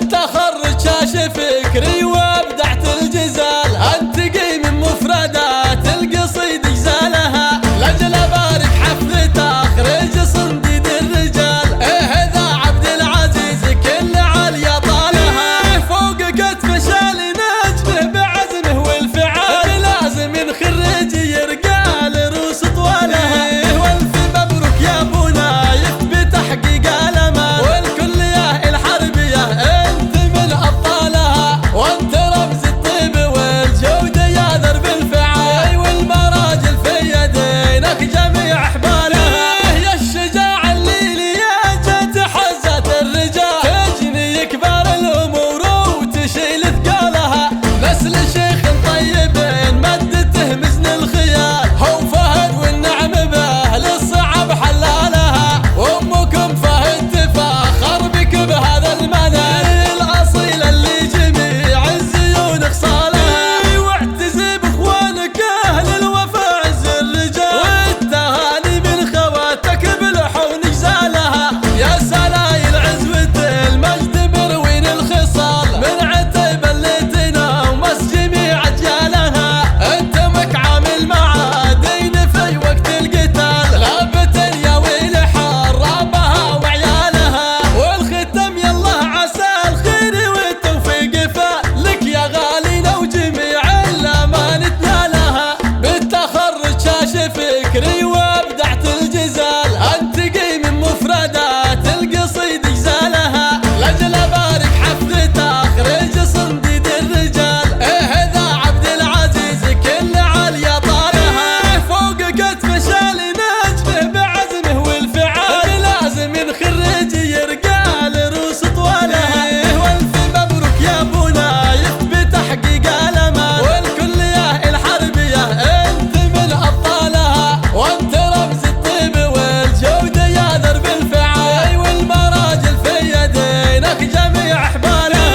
بالتخرج شاش فكري وابدعت الجزال، انتقي من مفردات القصيد جزالها، لاجل ابارك حفل تخرج صنديد الرجال. ايه ذا عبد العزيز كل عليا طالها، فوق كتف شال نجمه بعزمه والفعال، لازم نخرج يرقى لروس طوالها. والف مبروك يا ابو نايف بتحقيق الامال، والكليه الحربيه انت من ابطالها، وانت رمز الطيب والجوده يا درب الفعال، والمراجل في يدينك جميع احبالها. يا الشجاع اللي لياجت حزت الرجال، تجني كبار الامور وتشيل ثقالها، نسل شيخ طيب مدته مزن الخيال، هو فهد والنعم به للصعب حلالها، وامكم فهد تفاخر بك بهذا المنال، الاصيل اللي جميع الزيون خصالها، واعتزي باخوانك اهل الوفا عز الرجال، والتهاني من خواتك بلحون جزالها. يا سلايل عزوة المجد بروين الخصال، من عتيب اللي تنام ومس جميع اجيالها، انت مك عامل معادين في وقت القتال، لابة يا ويل حرابها وعيالها، والختم يلا عسى الخير والتوفيق فالك يا غالينا وجميع الامان تنالها. بالتخرج شاش فكري وابدعت الجزال، انتقي من مفردات القصيد جزالها، لاجل ابارك حفل تخرج صنديد الرجال. ايه ذا عبد العزيز كل عليا طالها، فوق كتف شال نجمه بعزمه والفعال، لازم نخرج يرقى لروس طوالها. والف مبروك يا ابو نايف بتحقيق الامال، والكليه الحربيه انت من ابطالها، وانت رمز الطيب والجوده يا درب الفعال، والمراجل في يدينك جميع احبالها.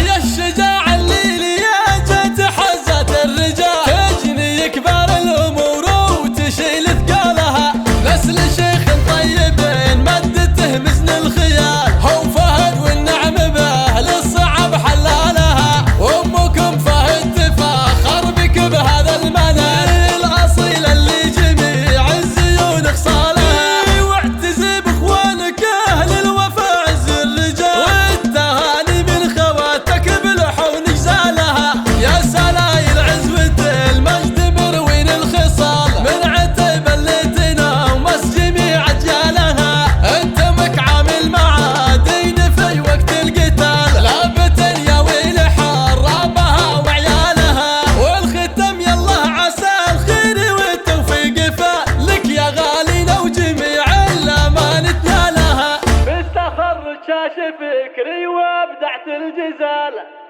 يا الشجاع اللي لياجت حزت الرجال، تجني كبار الامور وتشيل ثقالها، نسل شيخ طيب مدته مزن الخيال، هو فهد والنعم به للصعب حلالها، وامكم فهد تفاخر بك بهذا المنال، الاصيل اللي جميع الزيون خصالها، واعتزي باخوانك اهل الوفا عز الرجال، والتهاني من خواتك بلحون جزالها. يا سلايل عزوة المجد بروين الخصال، من عتيب اللي تنام ومس جميع اجيالها، انت مك عامل معادين في وقت القتال، لابة يا ويل حرابها وعيالها، والختم يلا عسى الخير والتوفيق فالك يا غالينا وجميع الامان تنالها. بالتخرج شاش فكري وابدعت الجزال.